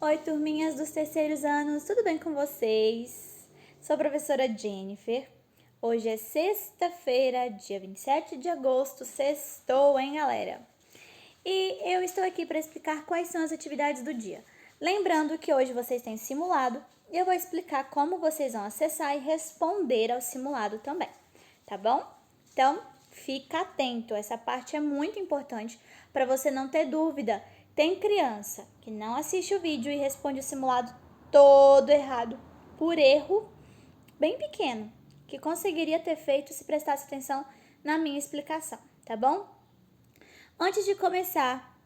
Oi, turminhas dos terceiros anos, tudo bem com vocês? Sou a professora Jennifer. Hoje é sexta-feira, dia 27 de agosto, sextou, hein, galera? E eu estou aqui para explicar quais são as atividades do dia. Lembrando que hoje vocês têm simulado e eu vou explicar como vocês vão acessar e responder ao simulado também, tá bom? Então, fica atento, essa parte é muito importante para você não ter dúvida. Tem criança que não assiste o vídeo e responde o simulado todo errado, por erro bem pequeno, que conseguiria ter feito se prestasse atenção na minha explicação, tá bom? Antes de começar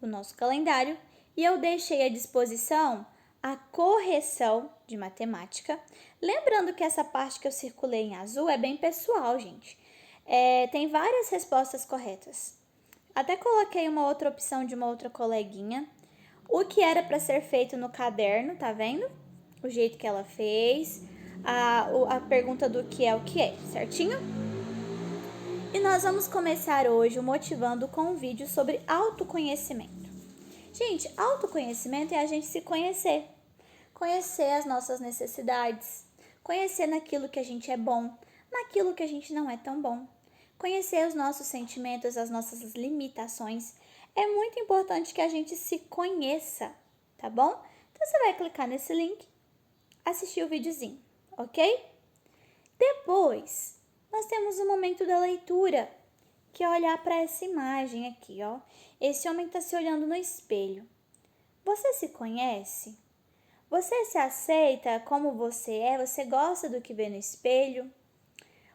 o nosso calendário, eu deixei à disposição a correção de matemática. Lembrando que essa parte que eu circulei em azul é bem pessoal, gente. Tem várias respostas corretas. Até coloquei uma outra opção de uma outra coleguinha. O que era para ser feito no caderno, tá vendo? O jeito que ela fez. A pergunta do que é o que é, certinho? E nós vamos começar hoje o Motivando com um vídeo sobre autoconhecimento. Gente, autoconhecimento é a gente se conhecer. Conhecer as nossas necessidades. Conhecer naquilo que a gente é bom, naquilo que a gente não é tão bom. Conhecer os nossos sentimentos, as nossas limitações. É muito importante que a gente se conheça, tá bom? Então você vai clicar nesse link, assistir o videozinho, ok? Depois, nós temos o momento da leitura, que é olhar para essa imagem aqui, ó. Esse homem está se olhando no espelho. Você se conhece? Você se aceita como você é? Você gosta do que vê no espelho?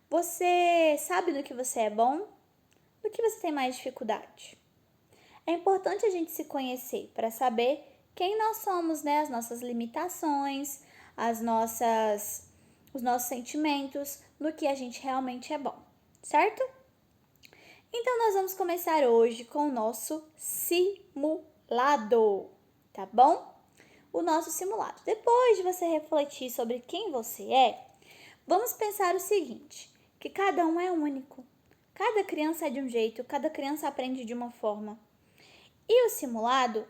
Você sabe do que você é bom? Do que você tem mais dificuldade? É importante a gente se conhecer para saber quem nós somos, né? As nossas limitações, os nossos sentimentos, no que a gente realmente é bom, certo? Então, nós vamos começar hoje com o nosso simulado, tá bom? O nosso simulado. Depois de você refletir sobre quem você é, vamos pensar o seguinte, que cada um é único. Cada criança é de um jeito, cada criança aprende de uma forma. E o simulado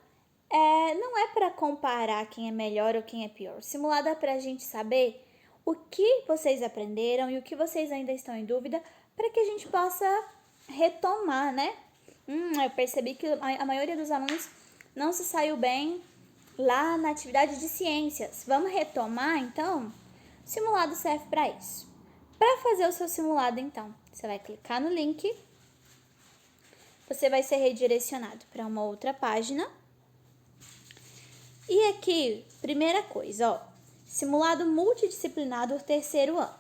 não é para comparar quem é melhor ou quem é pior. O simulado é para a gente saber o que vocês aprenderam e o que vocês ainda estão em dúvida para que a gente possa retomar, né? Eu percebi que a maioria dos alunos não se saiu bem lá na atividade de ciências. Vamos retomar, então? O simulado serve para isso. Para fazer o seu simulado, então, você vai clicar no link. Você vai ser redirecionado para uma outra página. E aqui, primeira coisa, ó, simulado multidisciplinado terceiro ano.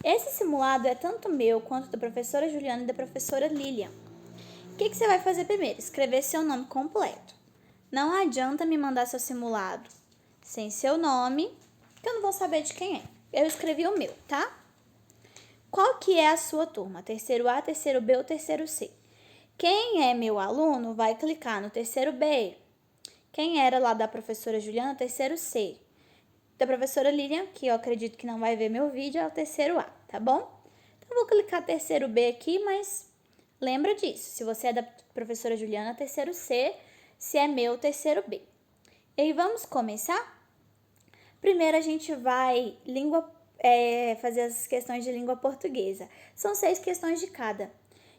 Esse simulado é tanto meu quanto da professora Juliana e da professora Lilian. O que você vai fazer primeiro? Escrever seu nome completo. Não adianta me mandar seu simulado sem seu nome, que eu não vou saber de quem é. Eu escrevi o meu, tá? Qual que é a sua turma? Terceiro A, terceiro B ou terceiro C? Quem é meu aluno vai clicar no terceiro B. Quem era lá da professora Juliana, terceiro C. Da professora Lilian, que eu acredito que não vai ver meu vídeo, é o terceiro A, tá bom? Então, eu vou clicar terceiro B aqui, mas lembra disso. Se você é da professora Juliana, terceiro C. Se é meu, terceiro B. E aí, vamos começar? Primeiro, a gente vai fazer as questões de língua portuguesa. São 6 questões de cada.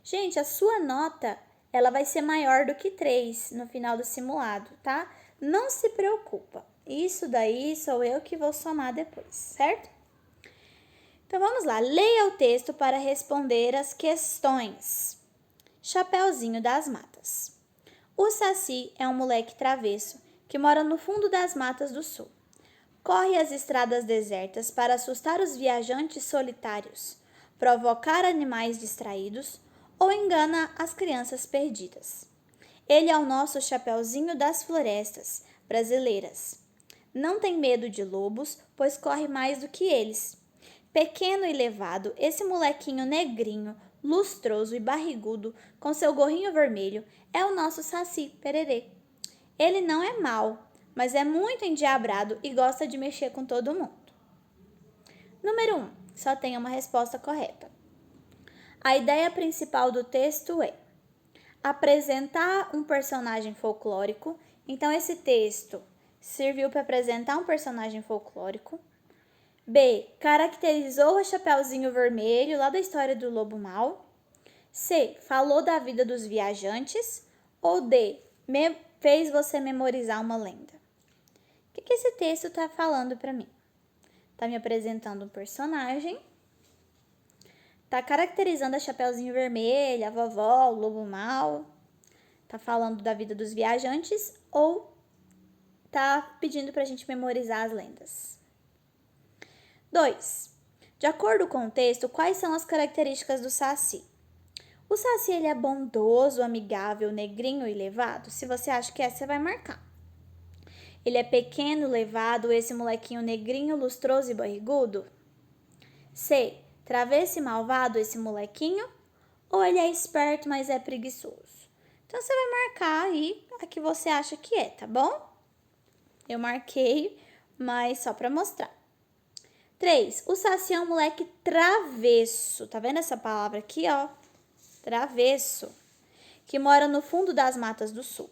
Gente, a sua nota, ela vai ser maior do que 3 no final do simulado, tá? Não se preocupa. Isso daí sou eu que vou somar depois, certo? Então, vamos lá. Leia o texto para responder as questões. Chapeuzinho das Matas. O Saci é um moleque travesso que mora no fundo das matas do sul. Corre as estradas desertas para assustar os viajantes solitários, provocar animais distraídos ou engana as crianças perdidas. Ele é o nosso Chapeuzinho das florestas brasileiras. Não tem medo de lobos, pois corre mais do que eles. Pequeno e levado, esse molequinho negrinho, lustroso e barrigudo, com seu gorrinho vermelho, é o nosso Saci Pererê. Ele não é mau, mas é muito endiabrado e gosta de mexer com todo mundo. Número 1. Só tem uma resposta correta. A ideia principal do texto é apresentar um personagem folclórico. Então, esse texto Serviu para apresentar um personagem folclórico. B. Caracterizou a Chapeuzinho Vermelho, lá da história do Lobo Mau. C. Falou da vida dos viajantes. Ou D. Fez você memorizar uma lenda. O que esse texto está falando para mim? Está me apresentando um personagem. Está caracterizando a Chapeuzinho Vermelho, a vovó, o Lobo Mau. Está falando da vida dos viajantes ou está pedindo para a gente memorizar as lendas. 2. De acordo com o texto, quais são as características do Saci? O Saci ele é bondoso, amigável, negrinho e levado? Se você acha que é, você vai marcar. Ele é pequeno, levado, esse molequinho negrinho, lustroso e barrigudo? C. Travesso e malvado, esse molequinho? Ou ele é esperto, mas é preguiçoso? Então, você vai marcar aí a que você acha que é, tá bom? Eu marquei, mas só para mostrar. 3. O Saci é um moleque travesso. Tá vendo essa palavra aqui, ó? Travesso. Que mora no fundo das matas do sul.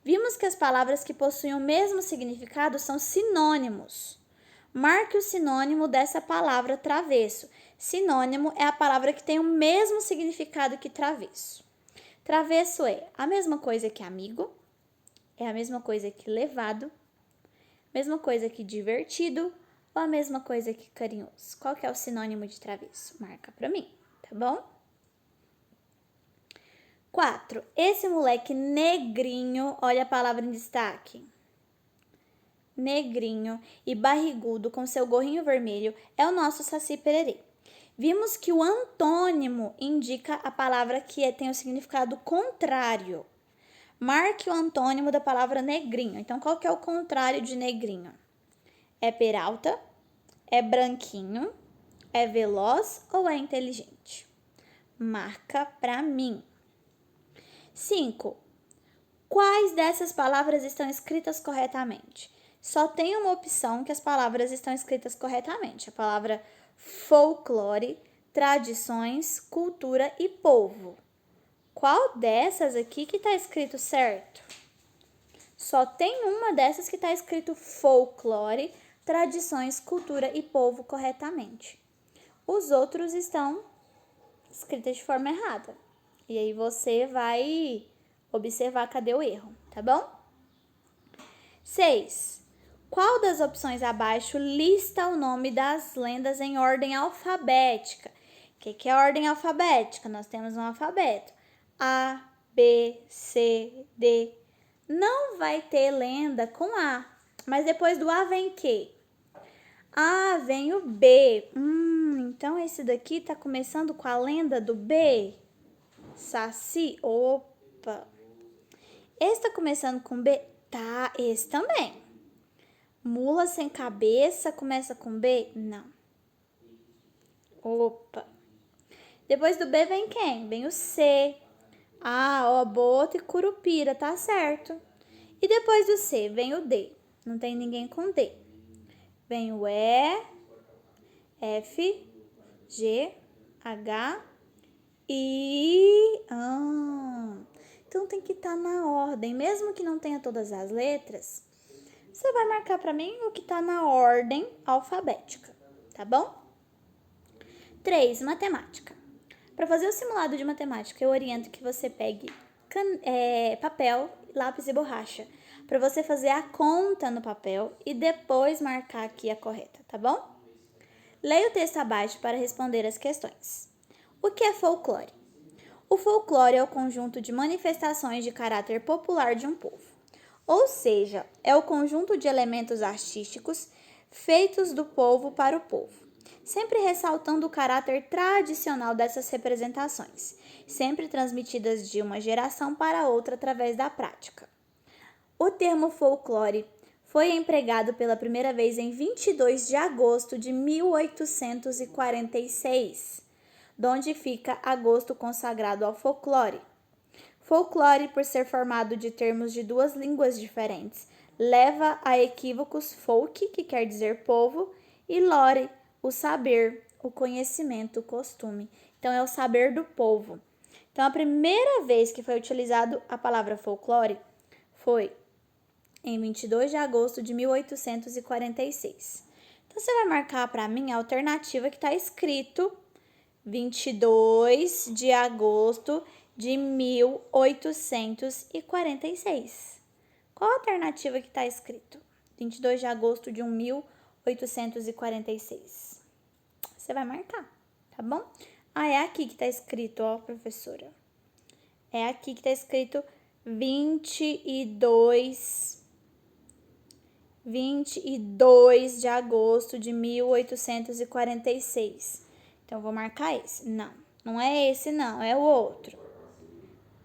Vimos que as palavras que possuem o mesmo significado são sinônimos. Marque o sinônimo dessa palavra travesso. Sinônimo é a palavra que tem o mesmo significado que travesso. Travesso é a mesma coisa que amigo, é a mesma coisa que levado, mesma coisa que divertido ou a mesma coisa que carinhoso. Qual que é o sinônimo de travesso? Marca pra mim, tá bom? 4. Esse moleque negrinho, olha a palavra em destaque. Negrinho e barrigudo com seu gorrinho vermelho é o nosso Saci Pererê. Vimos que o antônimo indica a palavra que tem o significado contrário. Marque o antônimo da palavra negrinho. Então, qual que é o contrário de negrinho? É peralta? É branquinho? É veloz ou é inteligente? Marca pra mim. 5. Quais dessas palavras estão escritas corretamente? Só tem uma opção que as palavras estão escritas corretamente. A palavra folclore, tradições, cultura e povo. Qual dessas aqui que está escrito certo? Só tem uma dessas que está escrito folclore, tradições, cultura e povo corretamente. Os outros estão escritos de forma errada. E aí você vai observar cadê o erro, tá bom? 6. Qual das opções abaixo lista o nome das lendas em ordem alfabética? O que é ordem alfabética? Nós temos um alfabeto. A, B, C, D. Não vai ter lenda com A, mas depois do A vem quê? A vem o B. Então esse daqui tá começando com a lenda do B. Saci. Opa. Esse tá começando com B? Tá, esse também. Mula sem cabeça começa com B? Não. Opa. Depois do B vem quem? Vem o C. Boto e curupira, tá certo. E depois do C vem o D. Não tem ninguém com D. Vem o E, F, G, H, I. Então tem que estar na ordem. Mesmo que não tenha todas as letras, você vai marcar para mim o que está na ordem alfabética, tá bom? 3. Matemática. Para fazer o simulado de matemática, eu oriento que você pegue papel, lápis e borracha, para você fazer a conta no papel e depois marcar aqui a correta, tá bom? Leia o texto abaixo para responder as questões. O que é folclore? O folclore é o conjunto de manifestações de caráter popular de um povo, ou seja, é o conjunto de elementos artísticos feitos do povo para o povo, sempre ressaltando o caráter tradicional dessas representações, sempre transmitidas de uma geração para outra através da prática. O termo folclore foi empregado pela primeira vez em 22 de agosto de 1846, donde fica agosto consagrado ao folclore. Folclore, por ser formado de termos de duas línguas diferentes, leva a equívocos folk, que quer dizer povo, e lore, o saber, o conhecimento, o costume. Então, é o saber do povo. Então, a primeira vez que foi utilizado a palavra folclore foi em 22 de agosto de 1846. Então, você vai marcar para mim a alternativa que está escrito 22 de agosto de 1846. Qual a alternativa que está escrito? 22 de agosto de 1846. Você vai marcar, tá bom? Ah, é aqui que está escrito, ó, professora. É aqui que está escrito 22 de agosto de 1846. Então, eu vou marcar esse. Não, não é esse não, é o outro.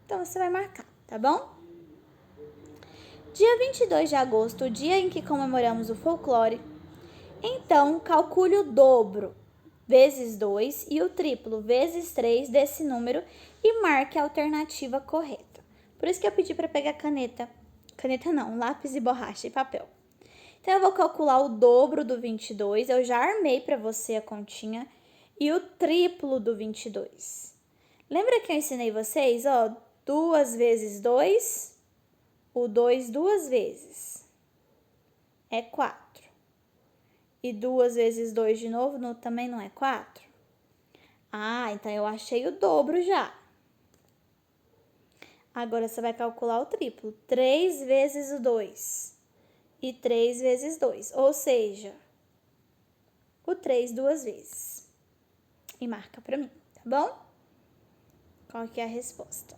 Então, você vai marcar, tá bom? Dia 22 de agosto, o dia em que comemoramos o folclore. Então, calcule o dobro vezes 2 e o triplo vezes 3 desse número e marque a alternativa correta. Por isso que eu pedi para pegar caneta. Caneta não, lápis e borracha e papel. Então, eu vou calcular o dobro do 22. Eu já armei para você a continha. E o triplo do 22. Lembra que eu ensinei vocês? Ó, 2 vezes 2. O 2 duas vezes. É 4. E 2 vezes 2 de novo também não é 4? Ah, então eu achei o dobro já. Agora você vai calcular o triplo. 3 vezes o 2. E 3 vezes 2. Ou seja, o 3 duas vezes. E marca para mim, tá bom? Qual que é a resposta?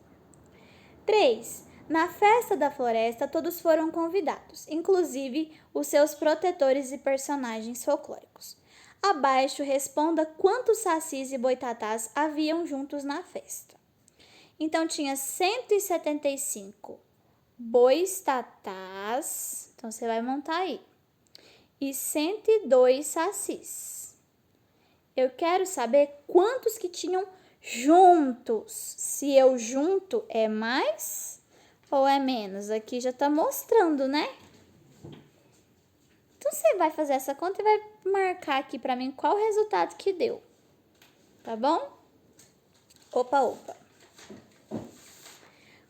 3. Na festa da floresta, todos foram convidados, inclusive os seus protetores e personagens folclóricos. Abaixo, responda quantos sacis e boitatás haviam juntos na festa. Então, tinha 175 boitatás, então você vai montar aí, e 102 sacis. Eu quero saber quantos que tinham juntos. Se eu junto é mais ou é menos? Aqui já tá mostrando, né? Então, você vai fazer essa conta e vai marcar aqui pra mim qual o resultado que deu. Tá bom? Opa.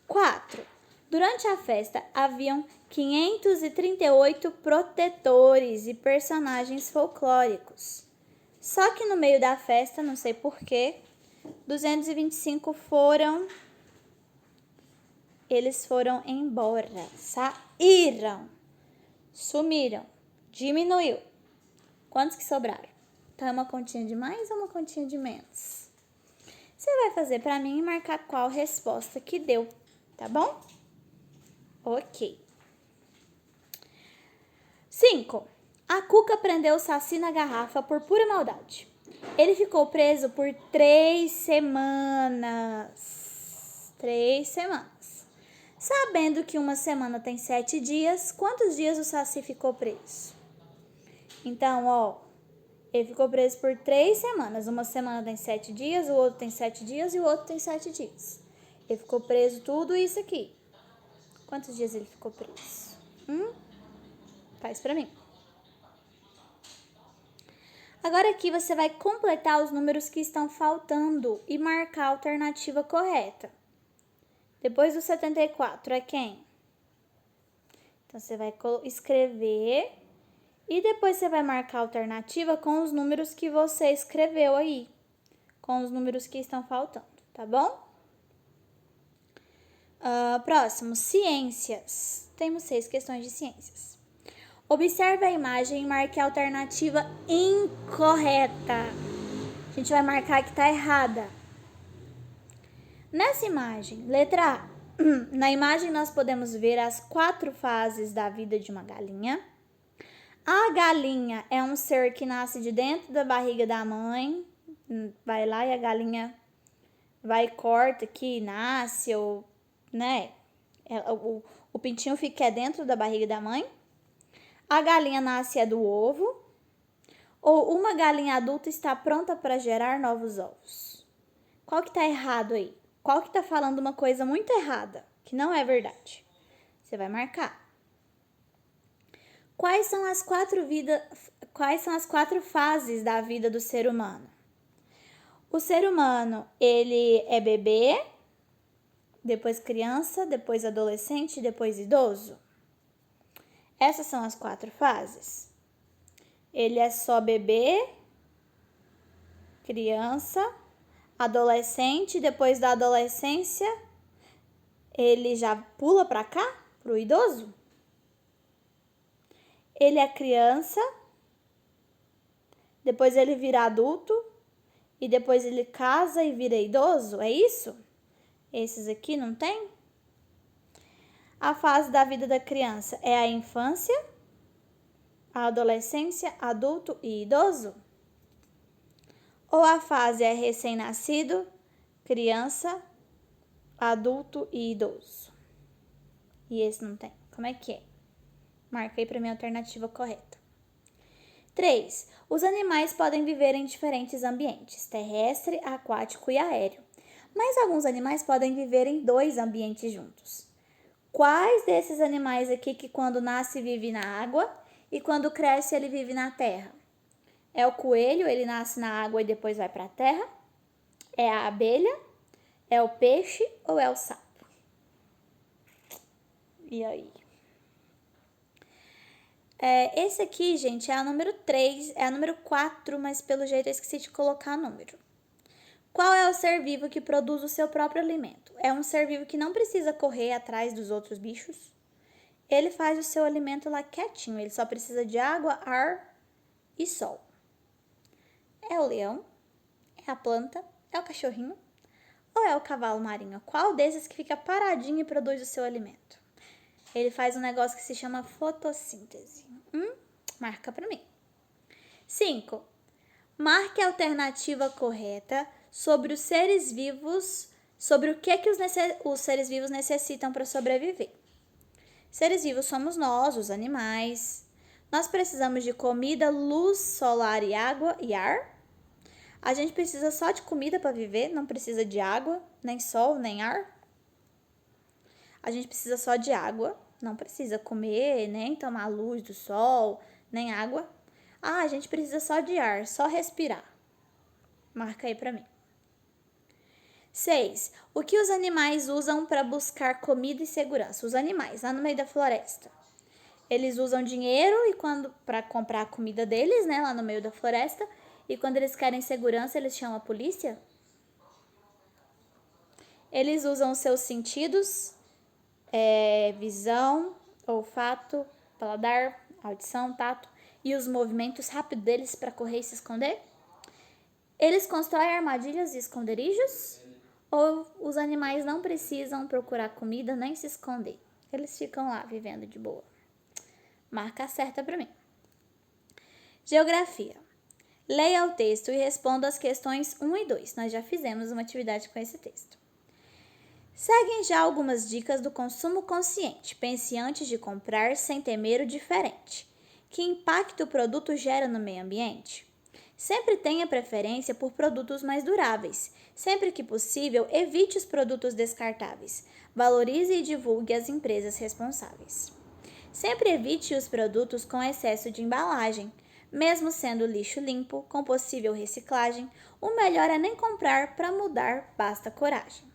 4. Durante a festa, haviam 538 protetores e personagens folclóricos. Só que no meio da festa, não sei porquê, 225 eles foram embora, saíram, sumiram, diminuiu. Quantos que sobraram? Então, é uma continha de mais ou uma continha de menos? Você vai fazer para mim e marcar qual resposta que deu, tá bom? Ok. 5. A Cuca prendeu o Saci na garrafa por pura maldade. Ele ficou preso por 3 semanas. 3 semanas. Sabendo que uma semana tem 7 dias, quantos dias o Saci ficou preso? Então, ó, ele ficou preso por 3 semanas. Uma semana tem 7 dias, o outro tem 7 dias e o outro tem 7 dias. Ele ficou preso tudo isso aqui. Quantos dias ele ficou preso? Faz pra mim. Agora aqui você vai completar os números que estão faltando e marcar a alternativa correta. Depois do 74 é quem? Então, você vai escrever e depois você vai marcar a alternativa com os números que você escreveu aí, com os números que estão faltando, tá bom? Próximo, ciências. Temos 6 questões de ciências. Observe a imagem e marque a alternativa incorreta. A gente vai marcar que está errada. Nessa imagem, letra A. Na imagem nós podemos ver as 4 fases da vida de uma galinha. A galinha é um ser que nasce de dentro da barriga da mãe. Vai lá e a galinha vai, corta aqui, nasce, ou, né? O pintinho fica dentro da barriga da mãe. A galinha nasce do ovo. Ou uma galinha adulta está pronta para gerar novos ovos. Qual que está errado aí? Qual que está falando uma coisa muito errada, que não é verdade? Você vai marcar. Quais são as 4 fases da vida do ser humano? O ser humano, ele é bebê, depois criança, depois adolescente, depois idoso. Essas são as 4 fases. Ele é só bebê, criança, adolescente, depois da adolescência, ele já pula para cá, pro idoso? Ele é criança, depois ele vira adulto e depois ele casa e vira idoso, é isso? Esses aqui não tem? A fase da vida da criança é a infância, a adolescência, adulto e idoso? Ou a fase é recém-nascido, criança, adulto e idoso? E esse não tem. Como é que é? Marquei para mim a alternativa correta. 3. Os animais podem viver em diferentes ambientes, terrestre, aquático e aéreo. Mas alguns animais podem viver em 2 ambientes juntos. Quais desses animais aqui que quando nasce vive na água e quando cresce ele vive na terra? É o coelho, ele nasce na água e depois vai para a terra? É a abelha? É o peixe ou é o sapo? E aí? Esse aqui, gente, é a número 3, é a número 4, mas pelo jeito eu esqueci de colocar número. Qual é o ser vivo que produz o seu próprio alimento? É um ser vivo que não precisa correr atrás dos outros bichos. Ele faz o seu alimento lá quietinho, ele só precisa de água, ar e sol. É o leão? É a planta? É o cachorrinho? Ou é o cavalo marinho? Qual desses que fica paradinho e produz o seu alimento? Ele faz um negócio que se chama fotossíntese. Marca para mim. 5. Marque a alternativa correta sobre os seres vivos, sobre o que os seres vivos necessitam para sobreviver. Seres vivos somos nós, os animais. Nós precisamos de comida, luz solar e água e ar. A gente precisa só de comida para viver, não precisa de água, nem sol, nem ar. A gente precisa só de água, não precisa comer, nem tomar luz do sol, nem água. A gente precisa só de ar, só respirar. Marca aí para mim. 6. O que os animais usam para buscar comida e segurança? Os animais, lá no meio da floresta. Eles usam dinheiro para comprar a comida deles, né, lá no meio da floresta. E quando eles querem segurança, eles chamam a polícia? Eles usam os seus sentidos, visão, olfato, paladar, audição, tato e os movimentos rápidos deles para correr e se esconder? Eles constroem armadilhas e esconderijos? Ou os animais não precisam procurar comida nem se esconder? Eles ficam lá vivendo de boa. Marca certa para mim. Geografia. Leia o texto e responda as questões 1 e 2. Nós já fizemos uma atividade com esse texto. Seguem já algumas dicas do consumo consciente. Pense antes de comprar sem temer o diferente. Que impacto o produto gera no meio ambiente? Sempre tenha preferência por produtos mais duráveis. Sempre que possível, evite os produtos descartáveis. Valorize e divulgue as empresas responsáveis. Sempre evite os produtos com excesso de embalagem. Mesmo sendo lixo limpo, com possível reciclagem, o melhor é nem comprar, para mudar basta coragem.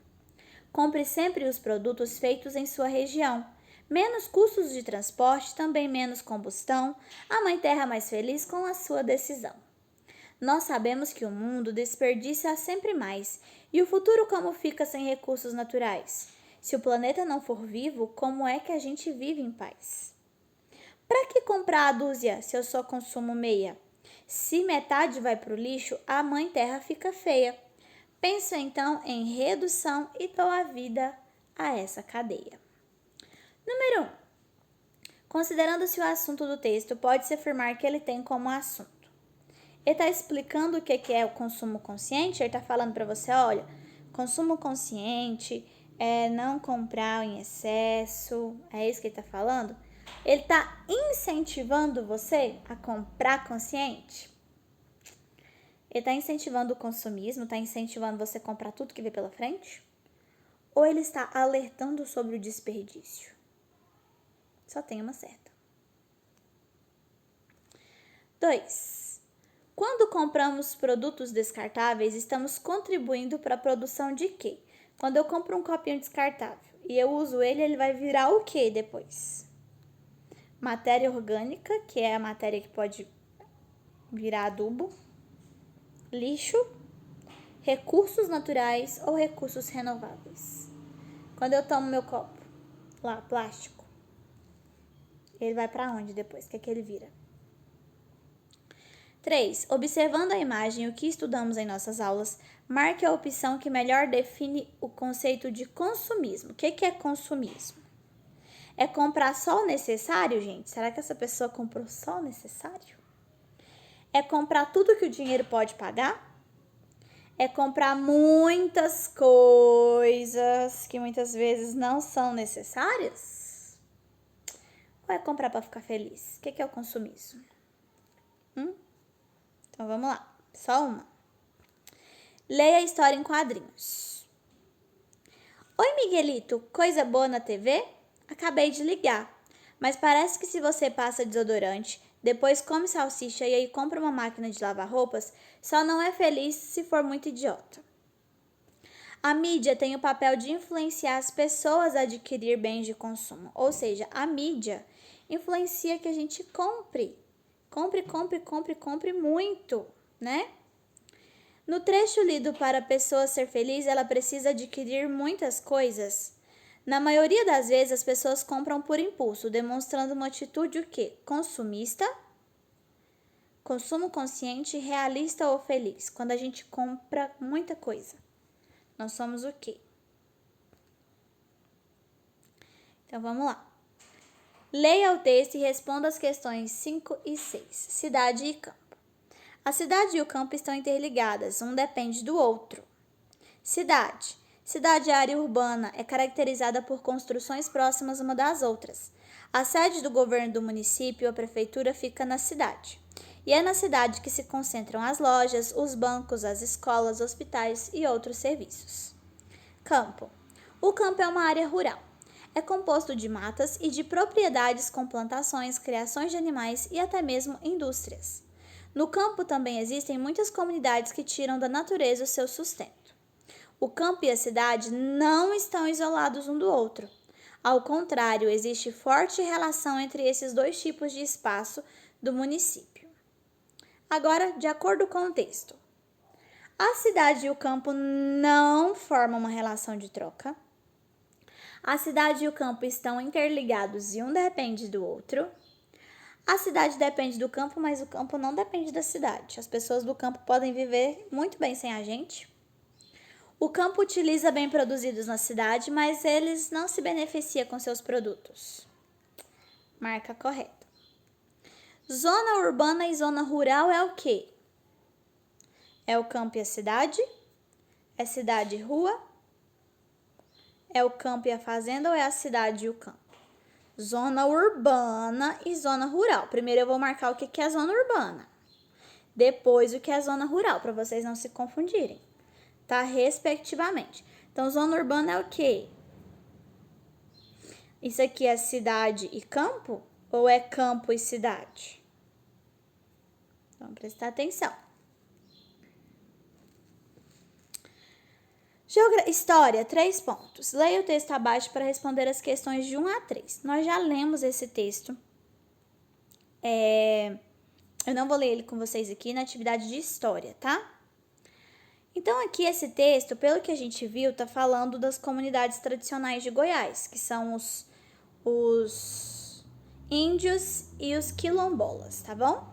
Compre sempre os produtos feitos em sua região. Menos custos de transporte, também menos combustão. A Mãe Terra mais feliz com a sua decisão. Nós sabemos que o mundo desperdiça sempre mais. E o futuro como fica sem recursos naturais? Se o planeta não for vivo, como é que a gente vive em paz? Para que comprar a dúzia se eu só consumo meia? Se metade vai para o lixo, a Mãe Terra fica feia. Penso então em redução e dou a vida a essa cadeia. Número 1. Considerando-se o assunto do texto, pode-se afirmar que ele tem como assunto. Ele está explicando o que é o consumo consciente, ele está falando para você, olha, consumo consciente é não comprar em excesso, é isso que ele está falando? Ele está incentivando você a comprar consciente? Ele está incentivando o consumismo, está incentivando você a comprar tudo que vê pela frente? Ou ele está alertando sobre o desperdício? Só tem uma certa. 2. Quando compramos produtos descartáveis, estamos contribuindo para a produção de quê? Quando eu compro um copinho descartável e eu uso ele, ele vai virar o quê depois? matéria orgânica, que é a matéria que pode virar adubo, lixo, recursos naturais ou recursos renováveis. Quando eu tomo meu copo, lá, plástico, ele vai para onde depois? O que é que ele vira? 3. Observando a imagem e o que estudamos em nossas aulas, marque a opção que melhor define o conceito de consumismo. O que é consumismo? É comprar só o necessário, gente? Será que essa pessoa comprou só o necessário? É comprar tudo que o dinheiro pode pagar? É comprar muitas coisas que muitas vezes não são necessárias? Ou é comprar para ficar feliz? O que é o consumismo? Então vamos lá, só uma. Leia a história em quadrinhos. Oi, Miguelito, coisa boa na TV? Acabei de ligar, mas parece que se você passa desodorante, depois come salsicha e aí compra uma máquina de lavar roupas, só não é feliz se for muito idiota. A mídia tem o papel de influenciar as pessoas a adquirir bens de consumo, ou seja, a mídia influencia que a gente compre. Compre muito, né? No trecho lido para a pessoa ser feliz, ela precisa adquirir muitas coisas. Na maioria das vezes, as pessoas compram por impulso, demonstrando uma atitude o quê? Consumista, consumo consciente, realista ou feliz. Quando a gente compra muita coisa, nós somos o quê? Então, vamos lá. Leia o texto e responda as questões 5 e 6. Cidade e campo. A cidade e o campo estão interligadas, um depende do outro. Cidade. Cidade é área urbana, é caracterizada por construções próximas uma das outras. A sede do governo do município, a prefeitura, fica na cidade. E é na cidade que se concentram as lojas, os bancos, as escolas, hospitais e outros serviços. Campo. O campo é uma área rural. É composto de matas e de propriedades com plantações, criações de animais e até mesmo indústrias. No campo também existem muitas comunidades que tiram da natureza o seu sustento. O campo e a cidade não estão isolados um do outro. Ao contrário, existe forte relação entre esses dois tipos de espaço do município. Agora, de acordo com o texto, a cidade e o campo não formam uma relação de troca. A cidade e o campo estão interligados e um depende do outro. A cidade depende do campo, mas o campo não depende da cidade. As pessoas do campo podem viver muito bem sem a gente. O campo utiliza bem produzidos na cidade, mas eles não se beneficiam com seus produtos. Marca correta. Zona urbana e zona rural é o quê? É o campo e a cidade? É cidade e rua? É o campo e a fazenda ou é a cidade e o campo? Zona urbana e zona rural. Primeiro eu vou marcar o que é a zona urbana. Depois o que é a zona rural, para vocês não se confundirem. Tá? Respectivamente. Então, zona urbana é o quê? Isso aqui é cidade e campo? Ou é campo e cidade? Vamos prestar atenção. História, 3 pontos. Leia o texto abaixo para responder as questões de 1 a 3. Nós já lemos esse texto. Eu não vou ler ele com vocês aqui na atividade de história, tá? Então, aqui esse texto, pelo que a gente viu, tá falando das comunidades tradicionais de Goiás, que são os índios e os quilombolas, tá bom?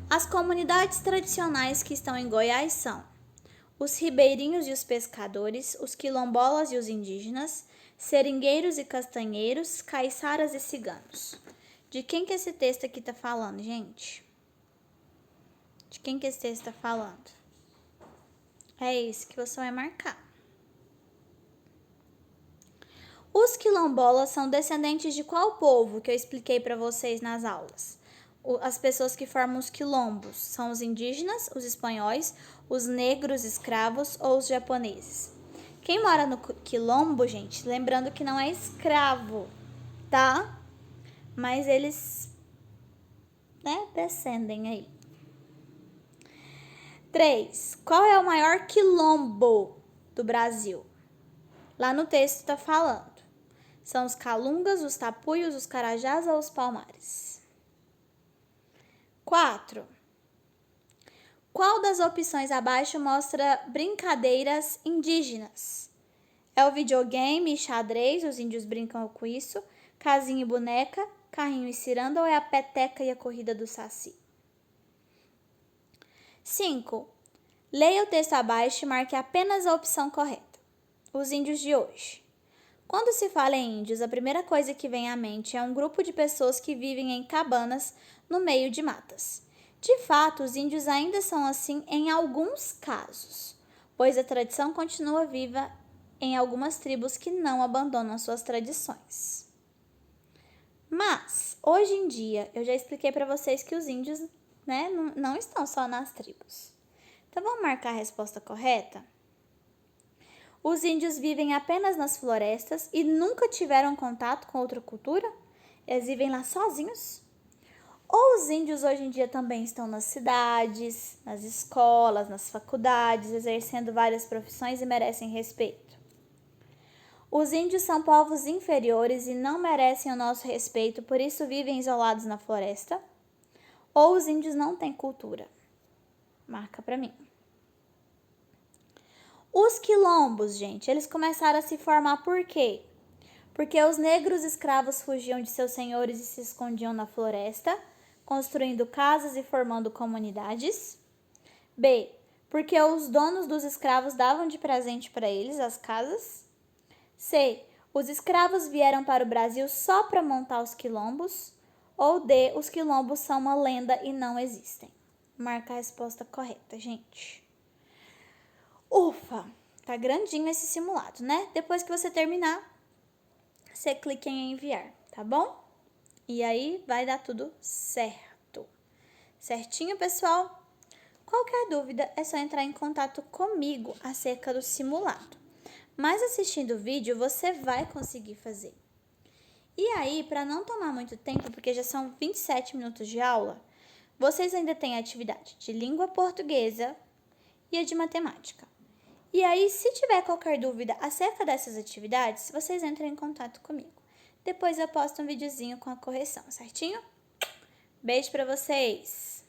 As comunidades tradicionais que estão em Goiás são os ribeirinhos e os pescadores, os quilombolas e os indígenas, seringueiros e castanheiros, caiçaras e ciganos. De quem que esse texto aqui tá falando, gente? De quem que esse texto tá falando? É esse que você vai marcar. Os quilombolas são descendentes de qual povo que eu expliquei para vocês nas aulas? As pessoas que formam os quilombos são os indígenas, os espanhóis, os negros escravos ou os japoneses. Quem mora no quilombo, gente, lembrando que não é escravo, tá? Mas eles, descendem aí. 3. Qual é o maior quilombo do Brasil? Lá no texto está falando. São os calungas, os tapuios, os carajás ou os palmares? 4. Qual das opções abaixo mostra brincadeiras indígenas? É o videogame e xadrez, os índios brincam com isso, casinha e boneca, carrinho e ciranda ou é a peteca e a corrida do saci? 5. Leia o texto abaixo e marque apenas a opção correta. Os índios de hoje. Quando se fala em índios, a primeira coisa que vem à mente é um grupo de pessoas que vivem em cabanas no meio de matas. De fato, os índios ainda são assim em alguns casos, pois a tradição continua viva em algumas tribos que não abandonam suas tradições. Mas, hoje em dia, eu já expliquei para vocês que os índios, não estão só nas tribos. Então, vamos marcar a resposta correta? Os índios vivem apenas nas florestas e nunca tiveram contato com outra cultura? Eles vivem lá sozinhos? Ou os índios hoje em dia também estão nas cidades, nas escolas, nas faculdades, exercendo várias profissões e merecem respeito? Os índios são povos inferiores e não merecem o nosso respeito, por isso vivem isolados na floresta? Ou os índios não têm cultura? Marca para mim. Os quilombos, gente, eles começaram a se formar por quê? Porque os negros escravos fugiam de seus senhores e se escondiam na floresta, construindo casas e formando comunidades. B. Porque os donos dos escravos davam de presente para eles as casas. C. Os escravos vieram para o Brasil só para montar os quilombos. Ou D. Os quilombos são uma lenda e não existem. Marca a resposta correta, gente. Ufa, tá grandinho esse simulado, né? Depois que você terminar, você clica em enviar, tá bom? E aí vai dar tudo certo. Certinho, pessoal? Qualquer dúvida é só entrar em contato comigo acerca do simulado. Mas assistindo o vídeo, você vai conseguir fazer. E aí, para não tomar muito tempo, porque já são 27 minutos de aula, vocês ainda têm a atividade de língua portuguesa e a de matemática. E aí, se tiver qualquer dúvida acerca dessas atividades, vocês entrem em contato comigo. Depois eu posto um videozinho com a correção, certinho? Beijo pra vocês!